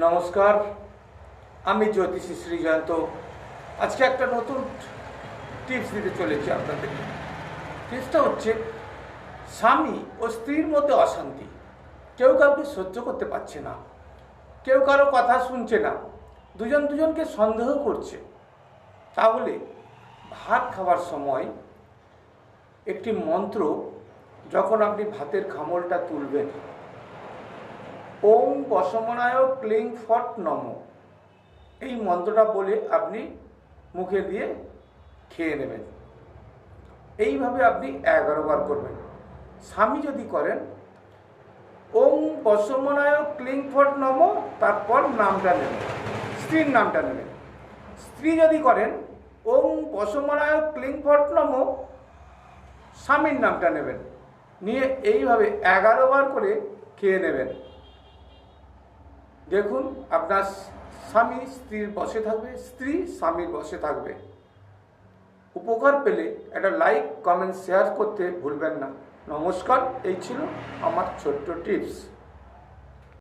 নমস্কার, আমি জ্যোতিষী শ্রীজয়ন্ত। আজকে একটা নতুন টিপস দিতে চলেছি আপনাদেরকে। টিপসটা হচ্ছে স্বামী ও স্ত্রীর মধ্যে অশান্তি। কেউ কাউকে সহ্য করতে পারছে না, কেউ কারো কথা শুনছে না, দুজনকে সন্দেহ করছে। তাহলে ভাত খাওয়ার সময় একটি মন্ত্র, যখন আপনি ভাতের খামলটা তুলবেন, ওম বসমনায় ক্লিং ফট নম, এই মন্ত্রটা বলে আপনি মুখে দিয়ে খেয়ে নেবেন। এইভাবে আপনি 11 বার করবেন। স্বামী যদি করেন ওম বসমনায় ক্লিং ফট নম, তারপর নামটা নেবেন, স্ত্রীর নামটা নেবেন। স্ত্রী যদি করেন ওম বসমনায় ক্লিং ফট নম, স্বামীর নামটা নেবেন, নিয়ে এইভাবে 11 বার করে খেয়ে নেবেন। দেখুন, আপনার স্বামী স্ত্রীর বশে থাকবে, স্ত্রী স্বামীর বশে থাকবে। উপকার পেলে একটা লাইক, কমেন্ট, শেয়ার করতে ভুলবেন না। নমস্কার, এই ছিল আমার ছোট্ট টিপস।